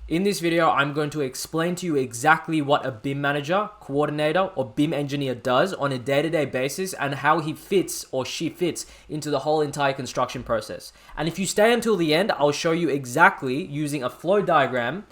In this video, I'm going to explain to you exactly what a BIM manager, coordinator, or BIM engineer does on a day-to-day basis and how he fits or she fits into the whole entire construction process. And if you stay until the end, I'll show you exactly using a flow diagram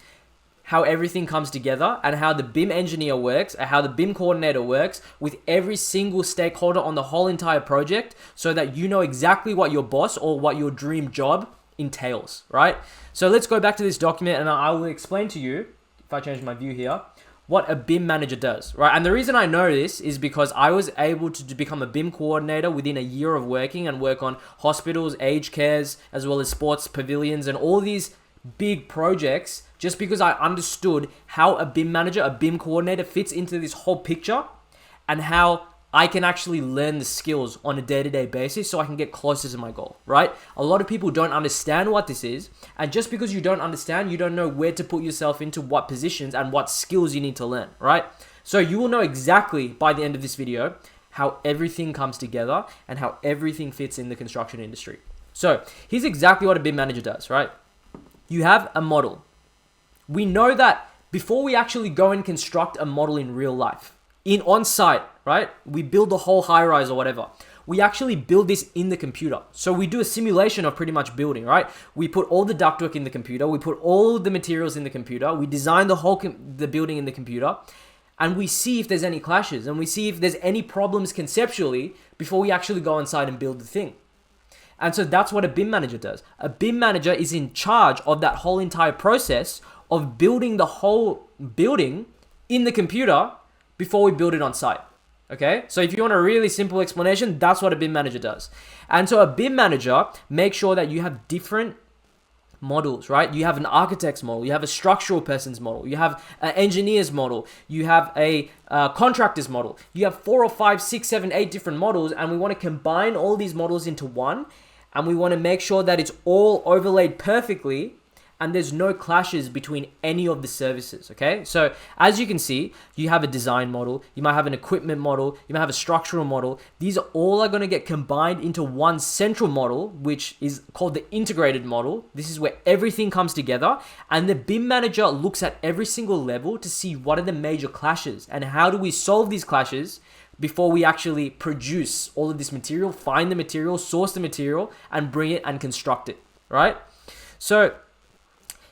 how everything comes together and how the BIM engineer works and how the BIM coordinator works with every single stakeholder on the whole entire project so that you know exactly what your boss or what your dream job entails, right? So let's go back to this document and I will explain to you, if I change my view here, what a BIM manager does, right? And the reason I know this is because I was able to become a BIM coordinator within a year of working and work on hospitals, aged cares, as well as sports pavilions and all these big projects just because I understood how a BIM manager, a BIM coordinator fits into this whole picture and how I can actually learn the skills on a day-to-day basis so I can get closer to my goal, right? A lot of people don't understand what this is, and just because you don't understand, you don't know where to put yourself into what positions and what skills you need to learn, right? So you will know exactly by the end of this video how everything comes together and how everything fits in the construction industry. So here's exactly what a BIM manager does, right? You have a model. We know that before we actually go and construct a model in real life, on site, right? We build the whole high rise or whatever. We actually build this in the computer. So we do a simulation of pretty much building, right? We put all the ductwork in the computer. We put all the materials in the computer. We design the building in the computer. And we see if there's any clashes. And we see if there's any problems conceptually before we actually go on site and build the thing. And so that's what a BIM manager does. A BIM manager is in charge of that whole entire process of building the whole building in the computer before we build it on site. Okay, so if you want a really simple explanation, that's what a BIM manager does. And so a BIM manager makes sure that you have different models, right? You have an architect's model, you have a structural person's model, you have an engineer's model, you have a contractor's model. You have 4 or 5, 6, 7, 8 different models, and we want to combine all these models into one, and we want to make sure that it's all overlaid perfectly and there's no clashes between any of the services, okay? So as you can see, you have a design model, you might have an equipment model, you might have a structural model. These are all going to get combined into one central model, which is called the integrated model. This is where everything comes together, and the BIM manager looks at every single level to see what are the major clashes and how do we solve these clashes before we actually produce all of this material, find the material, source the material, and bring it and construct it, right? So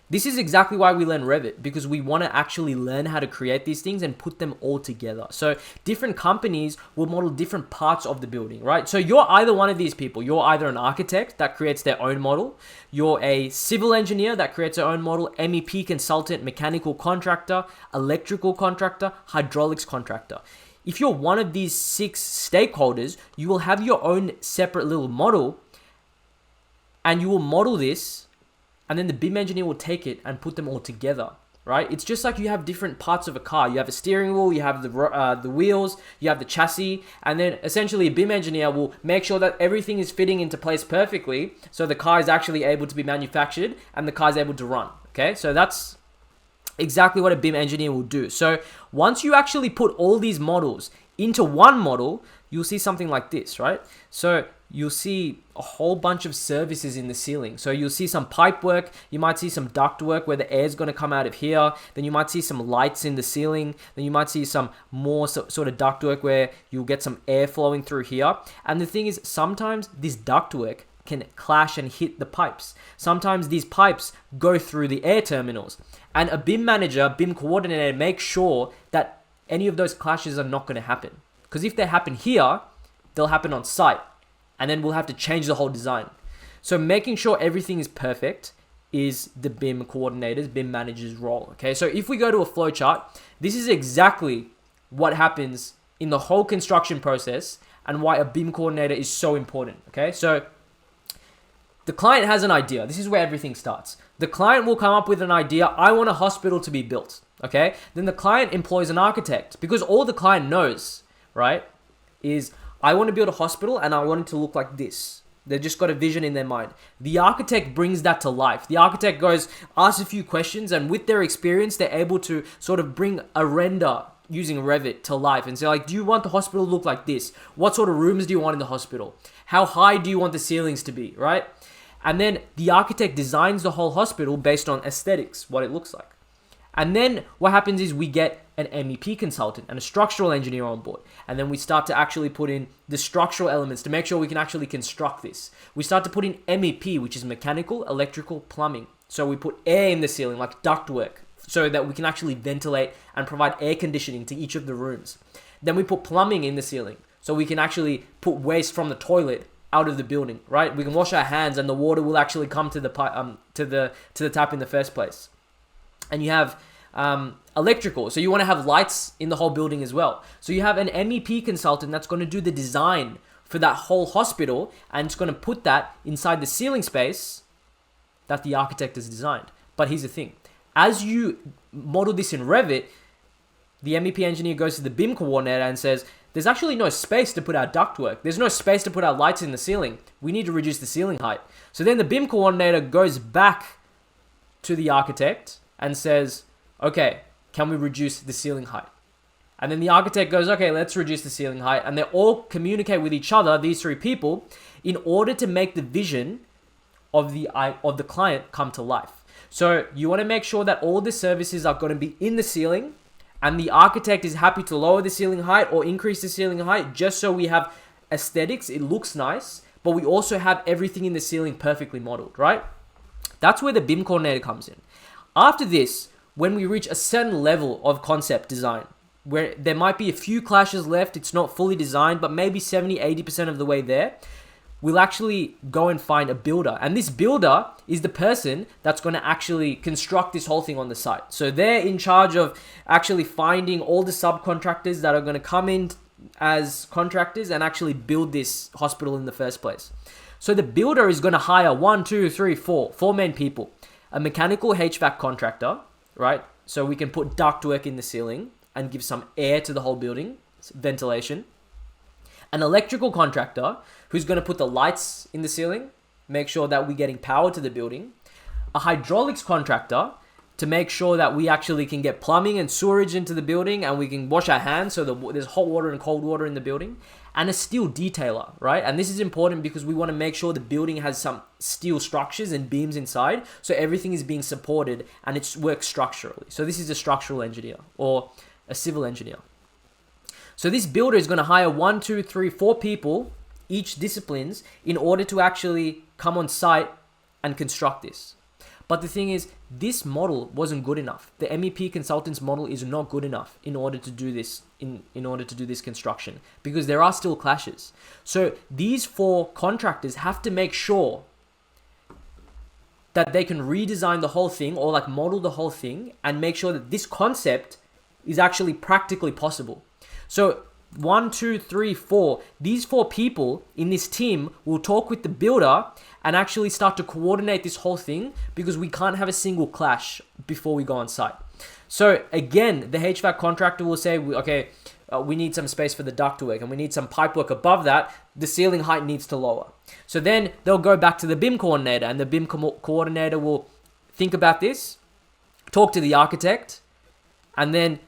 this is exactly why we learn Revit, because we want to actually learn how to create these things and put them all together. So different companies will model different parts of the building, right? So you're either one of these people. You're either an architect that creates their own model. You're a civil engineer that creates their own model, MEP consultant, mechanical contractor, electrical contractor, hydraulics contractor. If you're one of these 6 stakeholders, you will have your own separate little model, and you will model this, and then the BIM engineer will take it and put them all together, right? It's just like you have different parts of a car. You have a steering wheel, you have the wheels, you have the chassis, and then essentially a BIM engineer will make sure that everything is fitting into place perfectly so the car is actually able to be manufactured and the car is able to run, okay? So that's exactly what a BIM engineer will do. So once you actually put all these models into one model, you'll see something like this, right? So you'll see a whole bunch of services in the ceiling. So you'll see some pipe work, you might see some duct work where the air is going to come out of here, then you might see some lights in the ceiling, then you might see some more sort of duct work where you'll get some air flowing through here. And the thing is, sometimes this duct work can clash and hit the pipes. Sometimes these pipes go through the air terminals. And a BIM manager, BIM coordinator makes sure that any of those clashes are not going to happen. Because if they happen here, they'll happen on site. And then we'll have to change the whole design. So making sure everything is perfect is the BIM coordinator's, BIM manager's role. Okay, so if we go to a flowchart, this is exactly what happens in the whole construction process and why a BIM coordinator is so important. Okay, so the client has an idea. This is where everything starts. The client will come up with an idea. I want a hospital to be built. Okay, then the client employs an architect because all the client knows, right, is I want to build a hospital and I want it to look like this. They've just got a vision in their mind. The architect brings that to life. The architect goes, asks a few questions, and with their experience, they're able to sort of bring a render using Revit to life and say, like, do you want the hospital to look like this? What sort of rooms do you want in the hospital? How high do you want the ceilings to be, right? And then the architect designs the whole hospital based on aesthetics, what it looks like. And then what happens is we get an MEP consultant and a structural engineer on board. And then we start to actually put in the structural elements to make sure we can actually construct this. We start to put in MEP, which is mechanical, electrical, plumbing. So we put air in the ceiling, like ductwork, so that we can actually ventilate and provide air conditioning to each of the rooms. Then we put plumbing in the ceiling, so we can actually put waste from the toilet out of the building, right? We can wash our hands and the water will actually come to the tap in the first place. And you have electrical, so you want to have lights in the whole building as well. So you have an MEP consultant that's going to do the design for that whole hospital, and it's going to put that inside the ceiling space that the architect has designed. But here's the thing. As you model this in Revit, the MEP engineer goes to the BIM coordinator and says, there's actually no space to put our ductwork. There's no space to put our lights in the ceiling. We need to reduce the ceiling height. So then the BIM coordinator goes back to the architect and says, okay, can we reduce the ceiling height? And then the architect goes, okay, let's reduce the ceiling height. And they all communicate with each other, these three people, in order to make the vision of the client come to life. So you want to make sure that all the services are going to be in the ceiling, and the architect is happy to lower the ceiling height or increase the ceiling height just so we have aesthetics. It looks nice, but we also have everything in the ceiling perfectly modeled, right? That's where the BIM coordinator comes in. After this, when we reach a certain level of concept design, where there might be a few clashes left, it's not fully designed, but maybe 70-80% of the way there, we'll actually go and find a builder. And this builder is the person that's going to actually construct this whole thing on the site. So they're in charge of actually finding all the subcontractors that are going to come in as contractors and actually build this hospital in the first place. So the builder is going to hire 4 main people. A mechanical HVAC contractor, right? So we can put ductwork in the ceiling and give some air to the whole building, ventilation. An electrical contractor who's going to put the lights in the ceiling, make sure that we're getting power to the building. A hydraulics contractor to make sure that we actually can get plumbing and sewerage into the building and we can wash our hands so there's hot water and cold water in the building. And a steel detailer, right? And this is important because we want to make sure the building has some steel structures and beams inside, so everything is being supported and it works structurally. So this is a structural engineer or a civil engineer. So this builder is going to hire 4 people, each disciplines, in order to actually come on site and construct this. But the thing is, this model wasn't good enough. The MEP consultant's model is not good enough in order to do this, in order to do this construction, because there are still clashes. So these 4 contractors have to make sure that they can redesign the whole thing or like model the whole thing and make sure that this concept is actually practically possible. So 1, 2, 3, 4, these 4 people in this team will talk with the builder and actually start to coordinate this whole thing, because we can't have a single clash before we go on site. So again, the HVAC contractor will say, okay, we need some space for the ductwork and we need some pipework above that. The ceiling height needs to lower. So then they'll go back to the BIM coordinator, and the BIM coordinator will think about this, talk to the architect, and then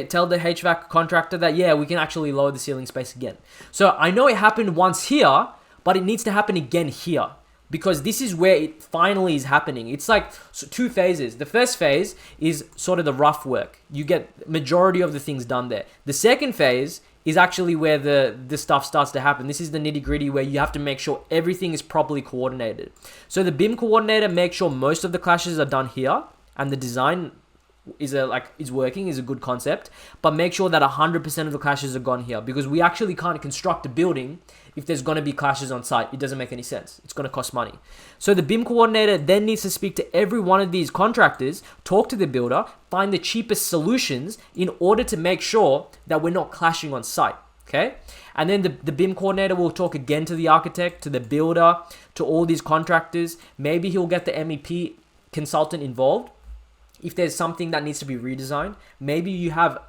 tell the HVAC contractor that, yeah, we can actually lower the ceiling space again. So I know it happened once here, but it needs to happen again here, because this is where it finally is happening. It's like 2 phases. The first phase is sort of the rough work. You get majority of the things done there. The second phase is actually where the stuff starts to happen. This is the nitty gritty, where you have to make sure everything is properly coordinated. So the BIM coordinator makes sure most of the clashes are done here, and the design is working, is a good concept, but make sure that 100% of the clashes are gone here, because we actually can't construct a building if there's going to be clashes on site. It doesn't make any sense. It's going to cost money. So the BIM coordinator then needs to speak to every one of these contractors, talk to the builder, find the cheapest solutions in order to make sure that we're not clashing on site. Okay? And then the BIM coordinator will talk again to the architect, to the builder, to all these contractors. Maybe he'll get the MEP consultant involved if there's something that needs to be redesigned. Maybe you have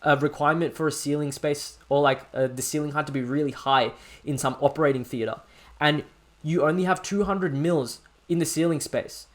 a requirement for a ceiling space, or like the ceiling height to be really high in some operating theater, and you only have 200 mils in the ceiling space.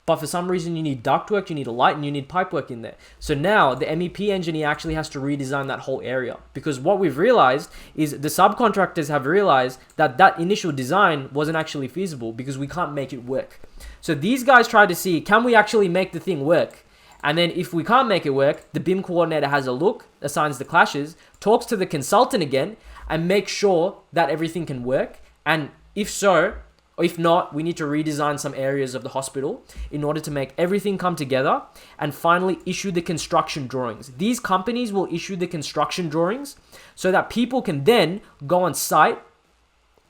but for some reason you need ductwork, you need a light, and you need pipework in there. So now the MEP engineer actually has to redesign that whole area, because what we've realized is the subcontractors have realized that that initial design wasn't actually feasible because we can't make it work. So these guys try to see, can we actually make the thing work? And then if we can't make it work, the BIM coordinator has a look, assigns the clashes, talks to the consultant again, and makes sure that everything can work. And if so, or if not, we need to redesign some areas of the hospital in order to make everything come together, and finally issue the construction drawings. These companies will issue the construction drawings so that people can then go on site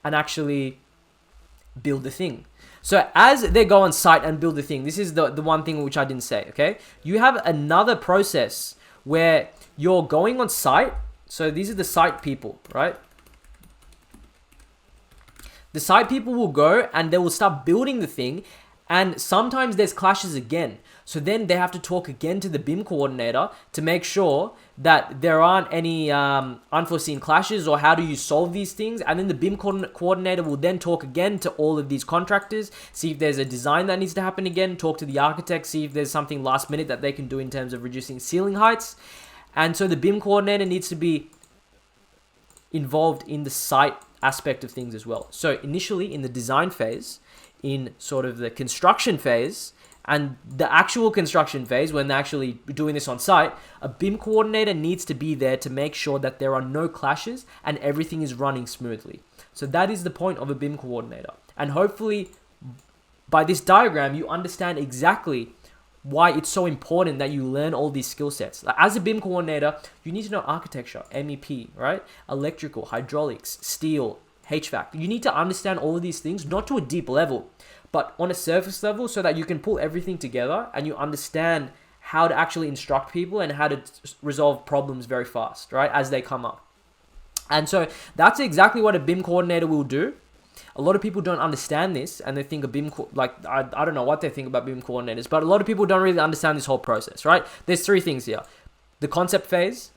and actually build the thing. So as they go on site and build the thing, this is the one thing which I didn't say, okay? You have another process where you're going on site. So these are the site people, right? The site people will go and they will start building the thing, and sometimes there's clashes again. So then they have to talk again to the BIM coordinator to make sure that there aren't any unforeseen clashes, or how do you solve these things. And then the BIM coordinator will then talk again to all of these contractors, see if there's a design that needs to happen again, talk to the architect, see if there's something last minute that they can do in terms of reducing ceiling heights. And so the BIM coordinator needs to be involved in the site aspect of things as well. So initially in the design phase, in sort of the construction phase, and the actual construction phase, when they're actually doing this on site, a BIM coordinator needs to be there to make sure that there are no clashes and everything is running smoothly. So that is the point of a BIM coordinator. And hopefully by this diagram, you understand exactly why it's so important that you learn all these skill sets. Like, as a BIM coordinator, you need to know architecture, MEP, right? Electrical, hydraulics, steel, HVAC. You need to understand all of these things, not to a deep level, but on a surface level, so that you can pull everything together and you understand how to actually instruct people and how to resolve problems very fast, right? As they come up. And so that's exactly what a BIM coordinator will do. A lot of people don't understand this, and they think a BIM, I don't know what they think about BIM coordinators, but a lot of people don't really understand this whole process, right? There's three things here: the concept phase,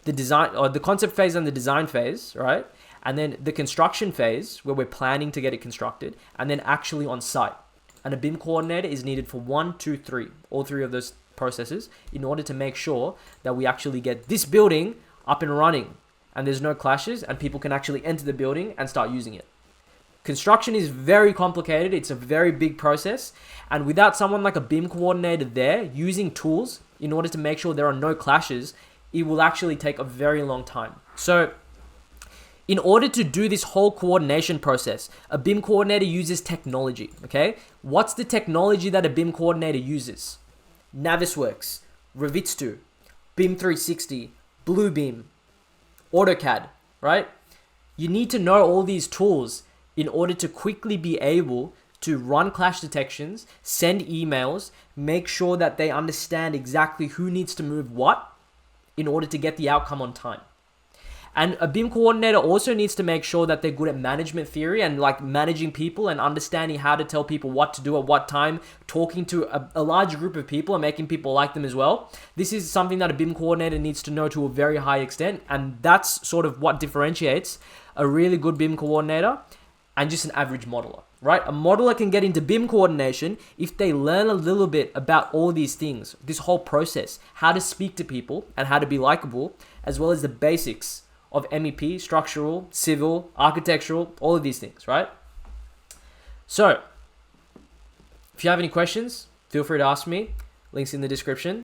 the design, or the concept phase and the design phase, right? And then the construction phase, where we're planning to get it constructed, and then actually on site. And a BIM coordinator is needed for 1, 2, 3, all three of those processes, in order to make sure that we actually get this building up and running, and there's no clashes, and people can actually enter the building and start using it. Construction is very complicated. It's a very big process. And without someone like a BIM coordinator there using tools in order to make sure there are no clashes, it will actually take a very long time. So in order to do this whole coordination process, a BIM coordinator uses technology, okay? What's the technology that a BIM coordinator uses? Navisworks, Revitstu, BIM 360, Bluebeam, AutoCAD, right? You need to know all these tools in order to quickly be able to run clash detections, send emails, make sure that they understand exactly who needs to move what in order to get the outcome on time. And a BIM coordinator also needs to make sure that they're good at management theory and like managing people and understanding how to tell people what to do at what time, talking to a large group of people and making people like them as well. This is something that a BIM coordinator needs to know to a very high extent, and that's sort of what differentiates a really good BIM coordinator and just an average modeler, right? A modeler can get into BIM coordination if they learn a little bit about all these things, this whole process, how to speak to people and how to be likable, as well as the basics of MEP, structural, civil, architectural, all of these things, right? So, if you have any questions, feel free to ask me. Links in the description.